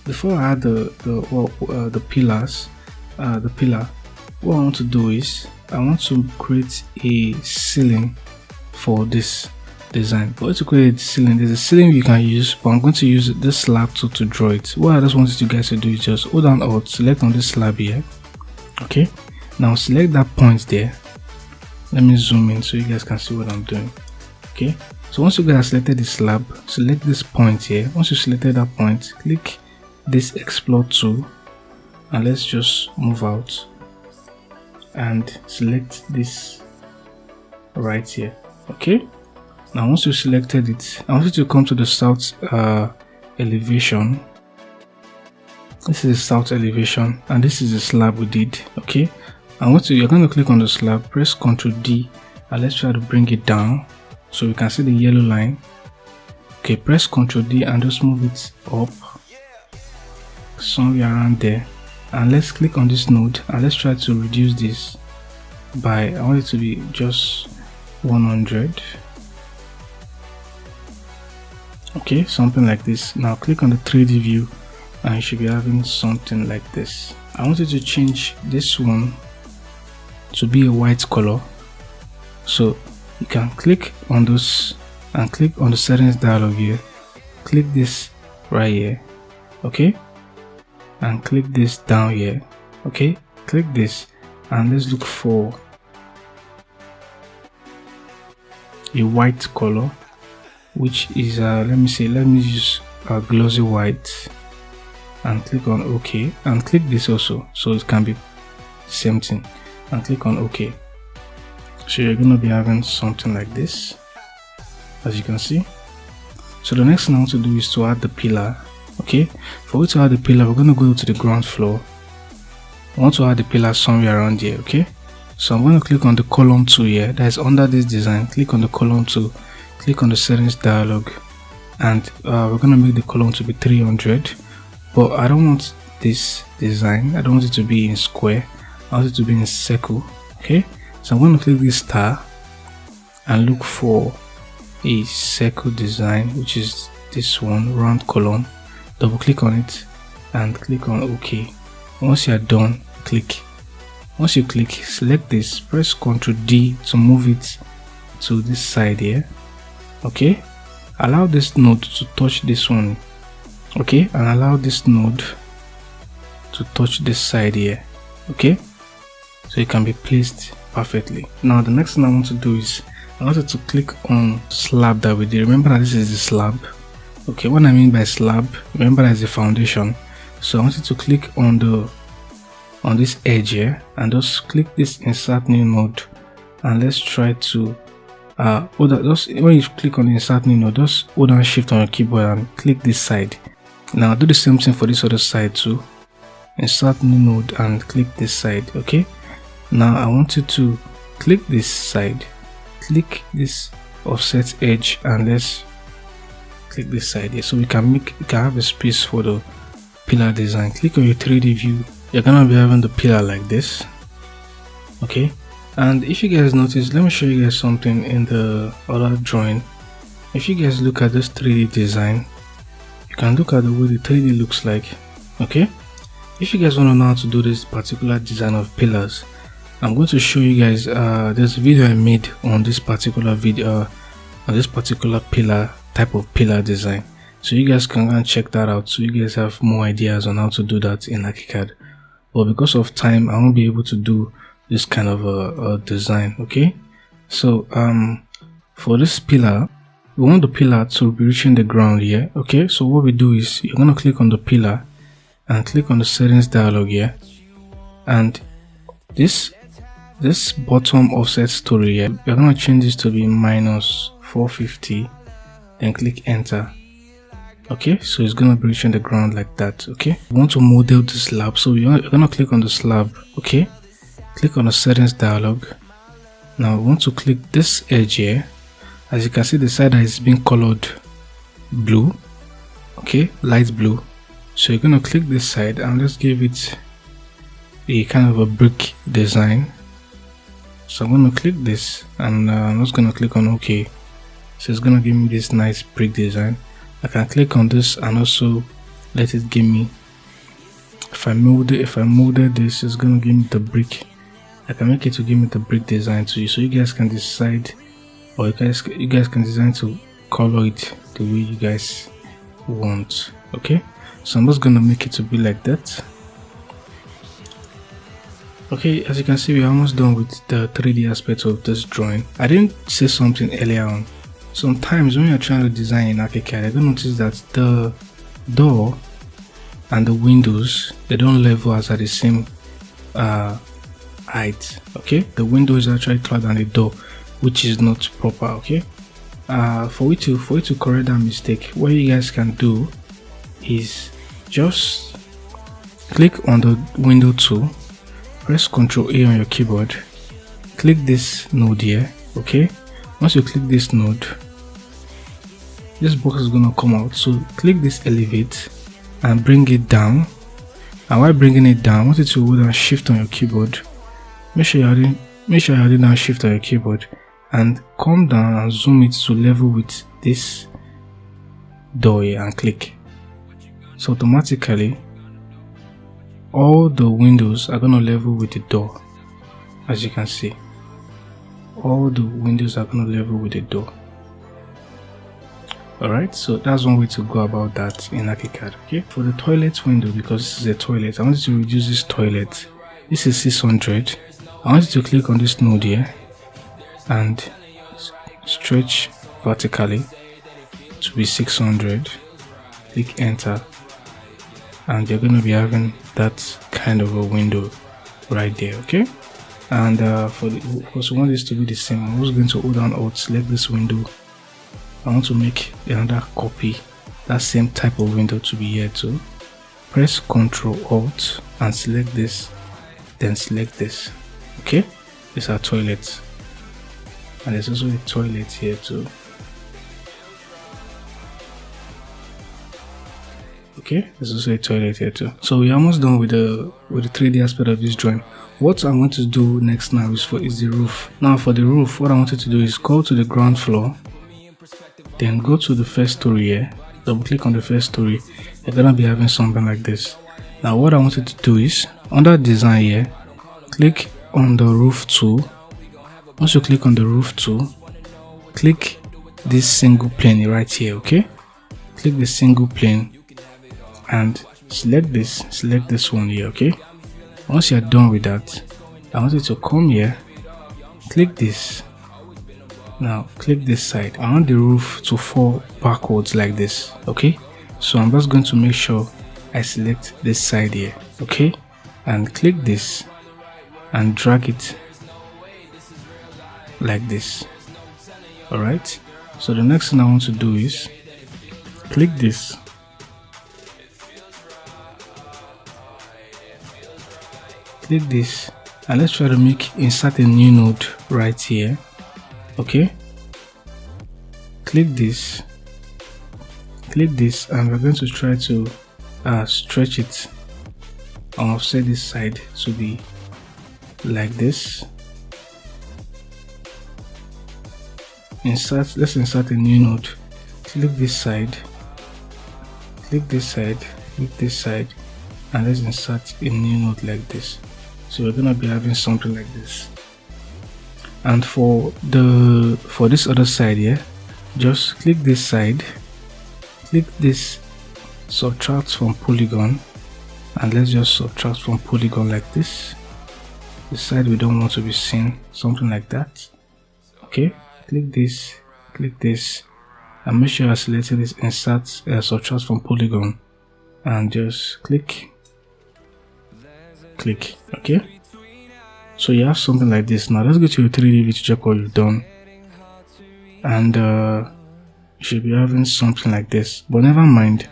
before I add the pillars, the pillar, what I want to do is I want to create a ceiling for this design. For it to create a ceiling, there's a ceiling you can use, but I'm going to use this slab tool to draw it. What I just wanted you guys to do is just hold down Alt, select on this slab here. Okay, now select that point there. Let me zoom in so you guys can see what I'm doing. Okay, so once you guys have selected the slab, select this point here. Once you selected that point, click this explore tool, and let's just move out and select this right here. Okay, now once you selected it, I want you to come to the south elevation. This is the south elevation, and this is the slab we did. Okay, and you're going to click on the slab, press Ctrl D, and let's try to bring it down so we can see the yellow line. Okay, press Ctrl D and just move it up somewhere around there, and let's click on this node and let's try to reduce this by, I want it to be just 100. Okay, something like this. Now click on the 3D view and you should be having something like this. I want you to change this one to be a white color, so you can click on those and click on the settings dialog here, click this right here. Okay, and click this down here. Okay, click this and let's look for a white color, which is let me use a glossy white, and click on OK, and click this also so it can be the same thing, and click on OK. So you're going to be having something like this, as you can see. So the next thing I want to do is to add the pillar. Okay, for we to add the pillar, we're going to go to the ground floor. I want to add the pillar somewhere around here. Okay, so I'm going to click on the column tool here that is under this design. Click on the column tool, click on the settings dialog, and we're going to make the column to be 300, but I don't want this design, I don't want it to be in square, I want it to be in circle. Okay, so I'm going to click this star and look for a circle design, which is this one, round column. Double click on it and click on OK. Once you are done, click. Once you click, select this, press Ctrl D to move it to this side here. Okay, allow this node to touch this one. Okay, and allow this node to touch this side here. Okay, so it can be placed perfectly. Now the next thing I want to do is I wanted to click on slab that we did. Remember that this is the slab. Okay, what I mean by slab, remember that is the foundation. So I wanted to click on this edge here and just click this insert new node, and let's try to just when you click on the insert new node, just hold down shift on your keyboard and click this side. Now do the same thing for this other side too. Insert new node and click this side. Okay, now I want you to click this side, click this offset edge, and let's click this side here so we can have a space for the pillar design. Click on your 3D view. You're gonna be having the pillar like this. Okay, and if you guys notice, let me show you guys something in the other drawing. If you guys look at this 3D design, you can look at the way the 3D looks like. Okay, if you guys want to know how to do this particular design of pillars, I'm going to show you guys there's a video I made on this particular video on this particular pillar type of pillar design, so you guys can go and check that out so you guys have more ideas on how to do that in Archicad. But because of time, I won't be able to do this kind of a design. Okay, so for this pillar, we want the pillar to be reaching the ground here. Okay, so what we do is you're going to click on the pillar and click on the settings dialog here, and this bottom offset story here, we're going to change this to be -450, then click enter. Okay, so it's going to be reaching the ground like that. Okay, we want to model the slab, so you're going to click on the slab. Okay, click on the settings dialog. Now we want to click this edge here. As you can see, the side that is being colored blue, okay, light blue. So you're going to click this side and let's give it a kind of a brick design. So I'm going to click this and I'm just going to click on OK. So it's going to give me this nice brick design. I can click on this and also let it give me, if I molded this, it's going to give me the brick. I can make it to give me the brick design to you, so you guys can decide, or you guys can design to color it the way you guys want. Okay, so I'm just going to make it to be like that. Okay, as you can see, we're almost done with the 3D aspect of this drawing. I didn't say something earlier on. Sometimes when you're trying to design in Archicad, you're going to notice that the door and the windows, they don't level as at the same height. Okay, the window is actually taller than the door, which is not proper. Okay, for you to correct that mistake, what you guys can do is just click on the window tool, press Ctrl A on your keyboard, click this node here. Okay, once you click this node, this box is going to come out. So click this elevate and bring it down, and while bringing it down, I want you to hold down shift on your keyboard. Make sure you're holding down shift on your keyboard and come down and zoom it to level with this door here and click. So automatically all the windows are going to level with the door. As you can see, all the windows are going to level with the door. Alright, so that's one way to go about that in Archicad. Okay, for the toilet window, because this is a toilet, I want you to reduce this toilet. This is 600. I want you to click on this node here and stretch vertically to be 600. Click enter, and you're going to be having that kind of a window right there. Okay, and because we want this to be the same, I'm also going to hold down Alt, select this window. I want to make another copy, that same type of window to be here too. Press Ctrl Alt and select this, then select this. Okay, these are toilets, and there's also a toilet here too. Okay, there's also a toilet here too. So we're almost done with the 3D aspect of this drawing. What I want to do next now is the roof. Now for the roof, what I wanted to do is go to the ground floor, then go to the first story here, double click on the first story. You're gonna be having something like this. Now what I wanted to do is, under design here, click on the roof tool. Once you click on the roof tool, click this single plane right here. Okay, click the single plane and select this one here. Okay, once you're done with that, I want you to come here, click this. Now click this side. I want the roof to fall backwards like this. Okay, so I'm just going to make sure I select this side here. Okay, and click this and drag it like this. All right, so the next thing I want to do is click this, and let's try to insert a new node right here. Okay, click this, and we're going to try to stretch it and offset this side to be like this. Let's insert a new node. Click this side, click this side, click this side, and let's insert a new node like this. So we're gonna be having something like this. And for this other side here, just click this side, click this subtract from polygon, and let's just subtract from polygon like this. The side we don't want to be seen, something like that. Okay, click this, and make sure you're selecting this insert subtract from polygon, and just click. Okay, so you have something like this. Now let's go to your 3D view to check what you've done, and you should be having something like this. But never mind,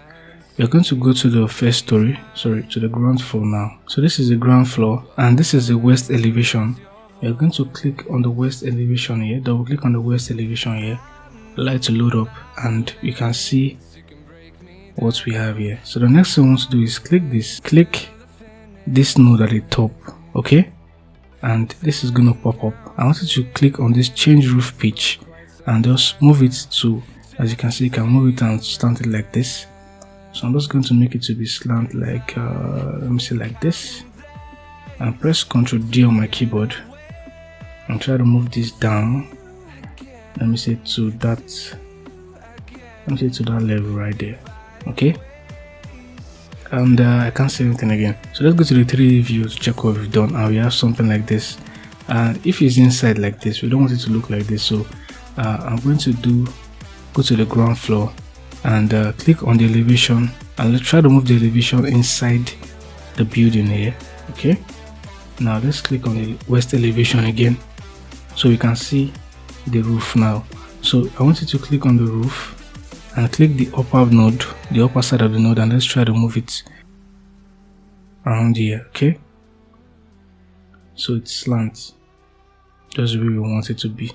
you're going to go to the first story, to the ground floor now. So this is the ground floor, and this is the west elevation. You're going to click on the west elevation here, double click on the west elevation here, allow it to load up, and you can see what we have here. So the next thing we want to do is click this node at the top. Okay, and this is going to pop up. I want you to click on this change roof pitch and just move it to, as you can see, you can move it and slant it like this. So I'm just going to make it to be slant like let me say like this, and press Ctrl D on my keyboard and try to move this down. Let me say to that level right there. Okay, and I can't say anything again. So let's go to the 3D view to check what we've done, and we have something like this. And if it's inside like this, we don't want it to look like this. So I'm going to go to the ground floor and click on the elevation, and let's try to move the elevation inside the building here. Okay, now let's click on the west elevation again so we can see the roof now. So I want you to click on the roof and click the upper node, the upper side of the node, and let's try to move it around here. Okay, so it slants just where we want it to be.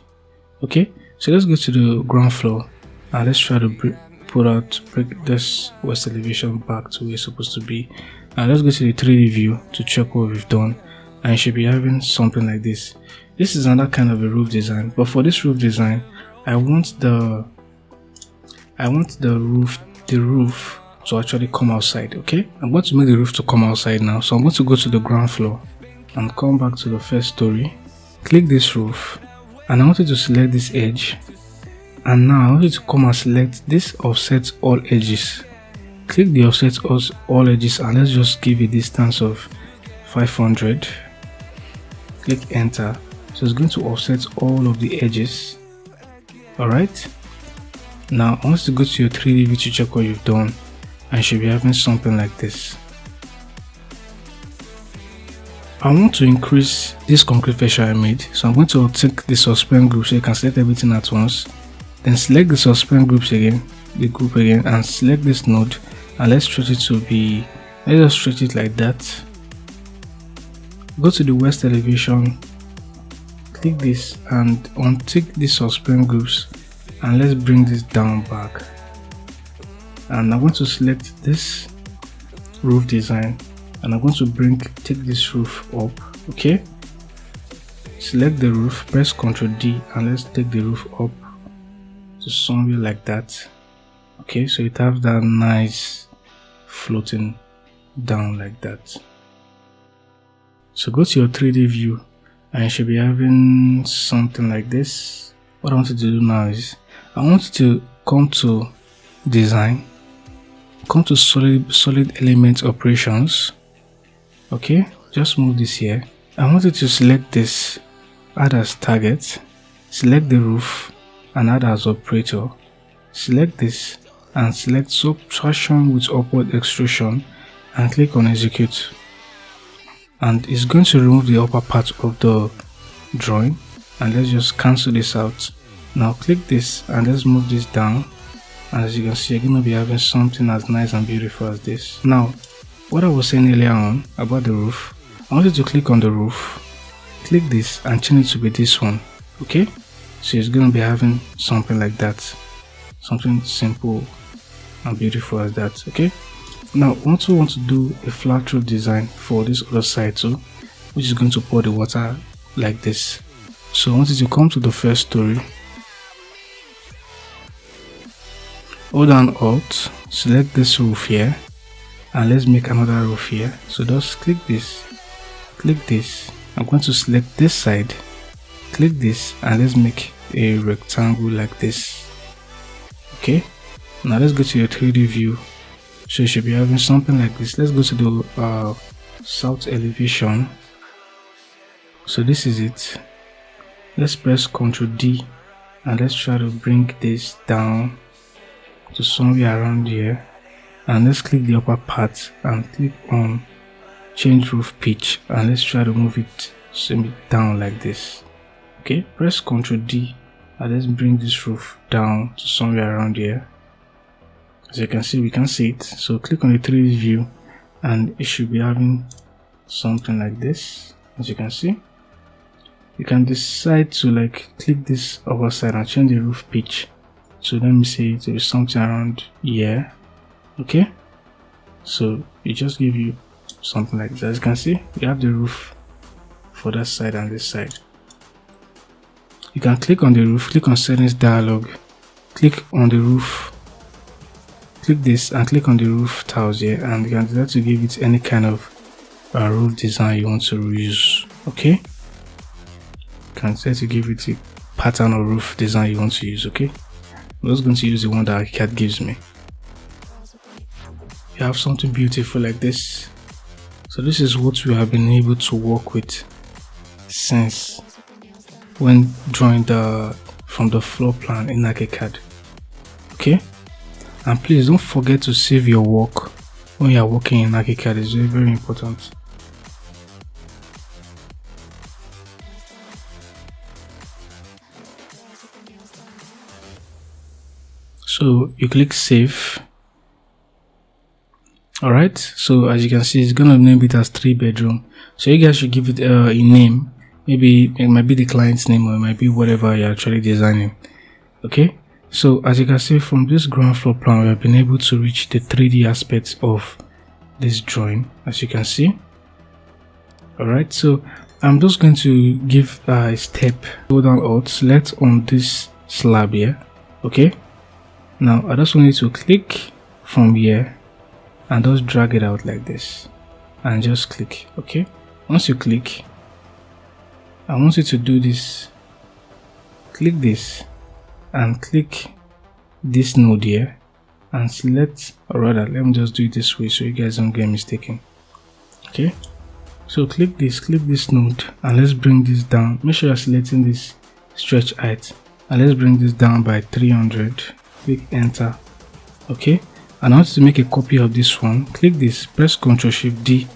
Okay, so let's go to the ground floor and let's try to break this west elevation back to where it's supposed to be. And let's go to the 3D view to check what we've done, and you should be having something like this. This is another kind of a roof design, but for this roof design, I want the roof to actually come outside. Okay, I'm going to make the roof to come outside now. So I'm going to go to the ground floor and come back to the first story, click this roof, and I want you to select this edge, and now I want you to come and select this offset all edges. Click the offset all edges, and let's just give a distance of 500. Click enter. So it's going to offset all of the edges. Alright, now I want you to go to your 3D view to check what you've done, and you should be having something like this. I want to increase this concrete fascia I made, so I'm going to take the suspend group so you can select everything at once. Then select the suspend group again, and select this node, and let's stretch it to be, let's just stretch it like that. Go to the west elevation, click this and untick the suspend groups, and let's bring this down back. And I'm going to select this roof design, and I'm going to take this roof up. Okay, select the roof, press Ctrl D, and let's take the roof up to somewhere like that. Okay, so it has that nice floating down like that. So go to your 3D view, and you should be having something like this. What I want you to do now is I want you to come to design, come to solid element operations. Okay, just move this here. I want you to select this, add as target, select the roof and add as operator, select this and select subtraction with upward extrusion and click on execute, and it's going to remove the upper part of the drawing. And let's just cancel this out. Now click this and let's move this down, and as you can see, you're going to be having something as nice and beautiful as this. Now what I was saying earlier on about the roof, I want you to click on the roof, click this and change it to be this one. Okay, so it's going to be having something like that, something simple and beautiful as that. Okay, Now also want to do a flat roof design for this other side too, which is going to pour the water like this. So I want you to come to the first story, hold down Alt, select this roof here, and let's make another roof here. So just click this. I'm going to select this side, click this, and let's make a rectangle like this. Okay, now let's go to your 3D view. So you should be having something like this. Let's go to the south elevation. So this is it. Let's press Ctrl D and let's try to bring this down to somewhere around here, and let's click the upper part and click on change roof pitch, and let's try to move it down like this. Okay, press Ctrl D and let's bring this roof down to somewhere around here. As you can see, we can see it. So click on the 3D view and it should be having something like this. As you can see, you can decide to like click this upper side and change the roof pitch. So let me say it will be something around here. Okay, so it just give you something like this. As you can see, you have the roof for that side and this side. You can click on the roof, click on settings dialog, click on the roof, click this and click on the roof tiles here, and you can decide to give it any kind of roof design you want to use. Okay, you can decide to give it a pattern or roof design you want to use. Okay, I'm just going to use the one that Archicad gives me. You have something beautiful like this. So this is what we have been able to work with since when drawing from the floor plan in Archicad. Okay, and please don't forget to save your work when you are working in Archicad. It's very, very important. So you click save. Alright, so as you can see, it's gonna name it as 3-bedroom. So you guys should give it a name. Maybe it might be the client's name, or it might be whatever you're actually designing. Okay, so as you can see from this ground floor plan, we have been able to reach the 3D aspects of this drawing, as you can see. Alright, so I'm just going to give a step. Go down Alt, select on this slab here. Okay, now I just want you to click from here and just drag it out like this and just click. Okay, once you click, I want you to do this. Click this and click this node here and select, or rather let me just do it this way so you guys don't get mistaken. Okay, so click this node and let's bring this down. Make sure you're selecting this stretch height and let's bring this down by 300. Click enter. Okay, and I want to make a copy of this one. Click this, press Ctrl Shift D,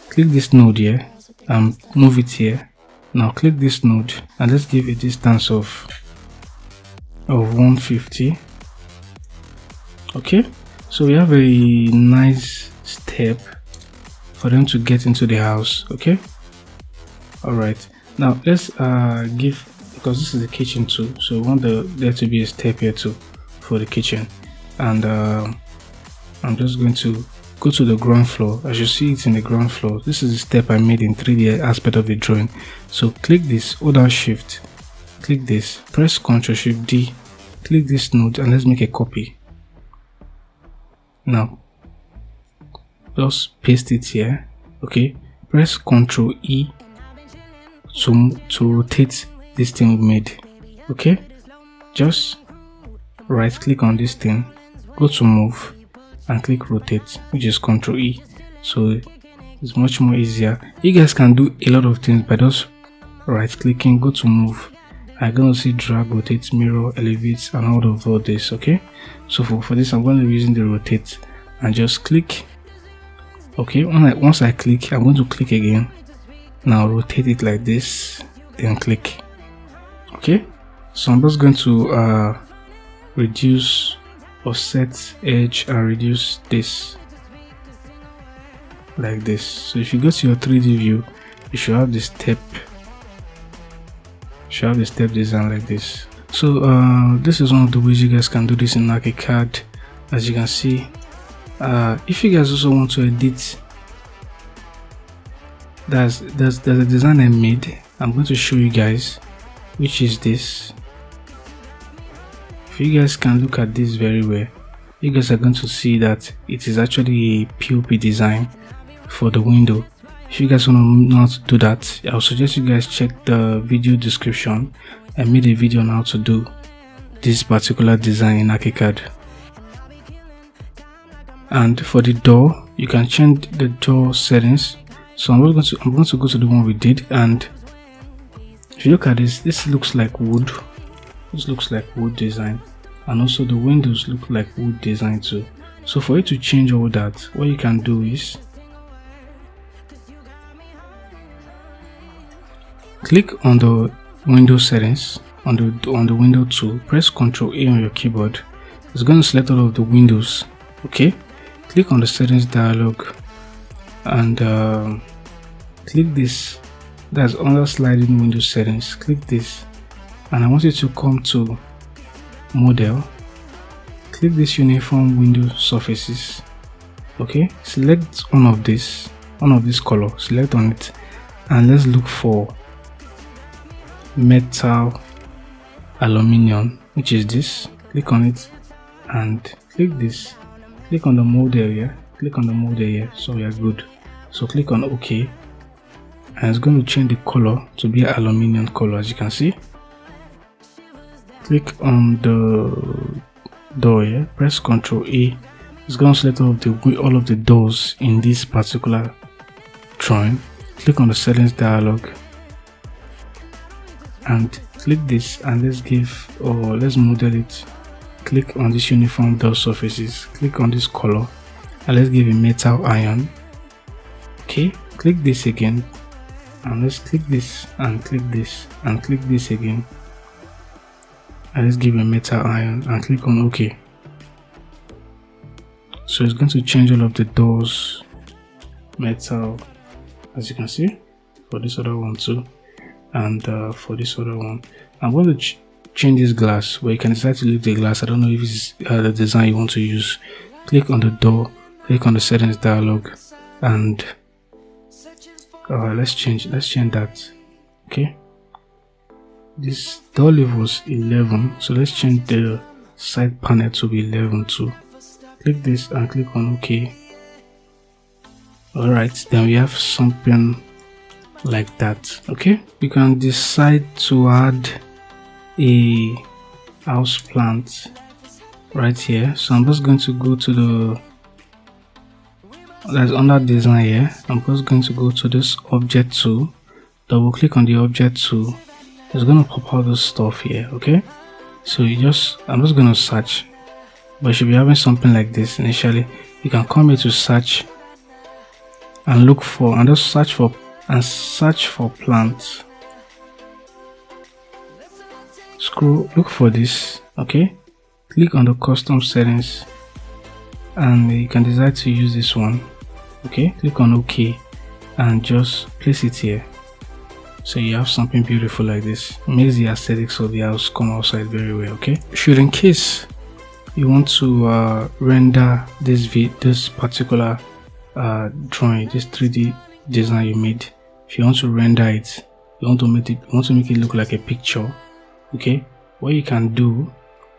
click this node here and move it here. Now click this node and let's give a distance of 150. Okay, so we have a nice step for them to get into the house. Okay, all right, now let's give, because this is the kitchen too, so we want there to be a step here too for the kitchen. And I'm just going to go to the ground floor. As you see, it's in the ground floor. This is the step I made in 3D aspect of the drawing. So click this, hold down Shift, click this, press Ctrl Shift D, click this node and let's make a copy. Now just paste it here. Okay, press Ctrl E to rotate this thing we made. Okay, just right click on this thing, go to move and click rotate, which is Ctrl E. So it's much more easier. You guys can do a lot of things by just right clicking, go to move. I'm gonna see drag, rotate, mirror, elevate, and all this. Okay, so for this I'm going to be using the rotate and just click. Okay, once I click, I'm going to click again. Now rotate it like this, then click. Okay, so I'm just going to reduce, offset edge, and reduce this like this. So if you go to your 3D view, you should have the step design like this. So this is one of the ways you guys can do this in Archicad. As you can see, If you guys also want to edit, there's a design I made. I'm going to show you guys, which is this. If you guys can look at this very well, you guys are going to see that it is actually a POP design for the window. If you guys want to know how to do that, I would suggest you guys check the video description. I made a video on how to do this particular design in Archicad. And for the door, you can change the door settings. So I'm going to go to the one we did, and if you look at this looks like wood. This looks like wood design, and also the windows look like wood design too. So for you to change all that, what you can do is click on the window settings on the window tool, press Ctrl A on your keyboard. It's going to select all of the windows. Okay, click on the settings dialog and click this. That's under sliding window settings. Click this, and I want you to come to model. Click this uniform window surfaces. Okay, select one of this color, select on it, and let's look for metal aluminium, which is this. Click on it and click this. Click on the model here. Click on the model here. So we are good. So click on OK, and it's going to change the color to be an aluminium color, as you can see. Click on the door here. Press Ctrl A. It's going to select all of the doors in this particular drawing. Click on the settings dialog and click this, and let's model it. Click on this uniform door surfaces. Click on this color, and let's give a metal iron. Okay, click this again, and let's click this and click this and click this again, and let's give a metal iron and click on OK. So it's going to change all of the doors metal, as you can see, for this other one too. And for this other one, I'm going to change this glass, where you can decide to leave the glass. I don't know if it's the design you want to use. Click on the door, click on the settings dialog, and let's change that. Okay, this door level was 11, so let's change the side panel to be 11 too. Click this and click on OK. Alright, then we have something like that. Okay, you can decide to add a house plant right here. So I'm just going to go to that's under design here. I'm just going to go to this object tool, double click on the object tool. It's going to pop out this stuff here. Okay, so I'm just going to search, but you should be having something like this initially. You can come here to search and look for, and just search for plants. Look for this. Okay, click on the custom settings, and you can decide to use this one. Okay, click on OK and just place it here, so you have something beautiful like this. It makes the aesthetics of the house come outside very well. Okay, should in case you want to render this particular drawing, this 3D design you made, if you want to render it, you want to make it look like a picture. Okay, what you can do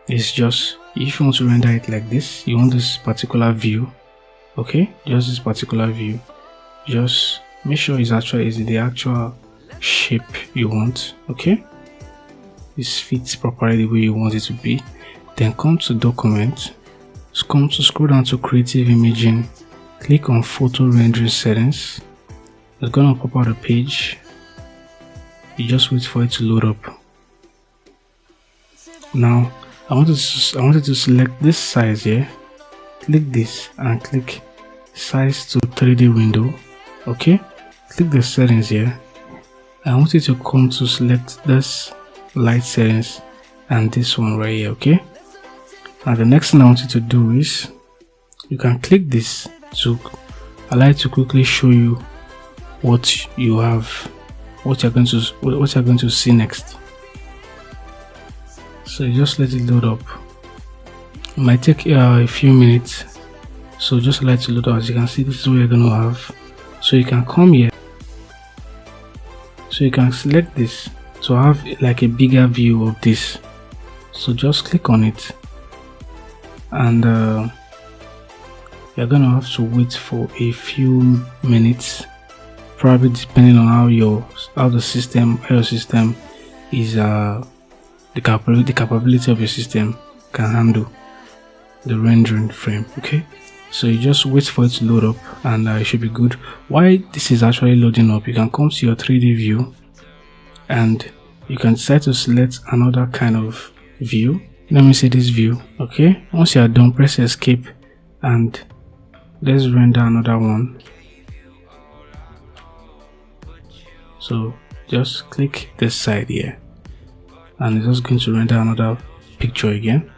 is just, if you want to render it like this, you want this particular view. Okay, just this particular view, just make sure is the actual shape you want. Okay, this fits properly the way you want it to be. Then come to document, scroll down to creative imaging, click on photo rendering settings. It's gonna pop out a page. You just wait for it to load up. Now I wanted to select this size here. Click this and click size to 3D window. Okay, click the settings here. I want you to come to select this light settings and this one right here. Okay, and the next thing I want you to do is you can click this to allow it to quickly show you what you have, what you're going to see next. So you just let it load up. It might take a few minutes So just like to load up. As you can see, this is what you're going to have. So you can come here, so you can select this to have like a bigger view of this. So just click on it, and you're gonna have to wait for a few minutes, probably depending on how your system is the capability of your system can handle the rendering frame. Okay, so you just wait for it to load up, and it should be good. While this is actually loading up, you can come to your 3D view, and you can decide to select another kind of view. Let me say this view. Okay, once you are done, press escape, and let's render another one. So just click this side here, and it's just going to render another picture again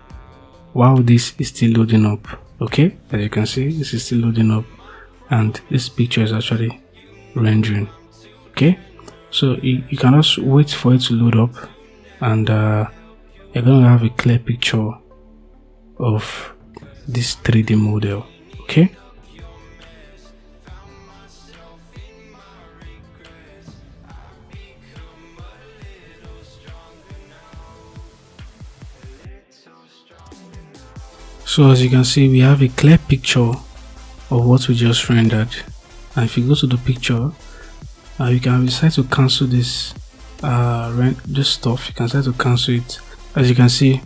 while this is still loading up. Okay, as you can see, this is still loading up, and this picture is actually rendering. Okay, so you can just wait for it to load up, and you're going to have a clear picture of this 3D model. Okay, so as you can see, we have a clear picture of what we just rendered. And if you go to the picture, you can decide to cancel this this stuff. You can decide to cancel it. As you can see,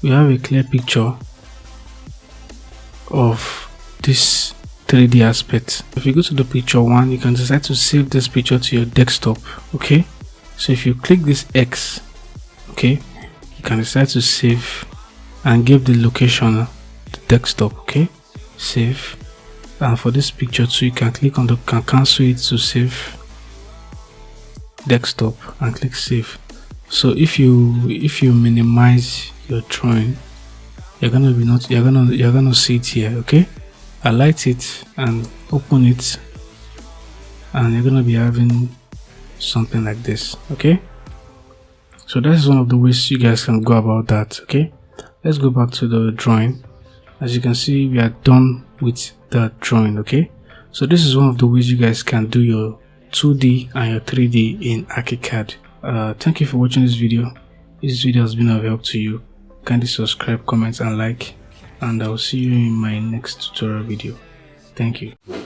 we have a clear picture of this 3D aspect. If you go to the picture one, you can decide to save this picture to your desktop. Okay, so if you click this X, okay, you can decide to save and give the location the desktop. Okay, save. And for this picture too, you can click on the cancel it to save desktop and click save. So if you minimize your drawing, you're gonna see it here. Okay, highlight it and open it, and you're gonna be having something like this. Okay, so that is one of the ways you guys can go about that. Okay, let's go back to the drawing. As you can see, we are done with the drawing. Okay, so this is one of the ways you guys can do your 2D and your 3D in Archicad. Thank you for watching this video. If this video has been of help to you, kindly subscribe, comment and like, and I'll see you in my next tutorial video. Thank you.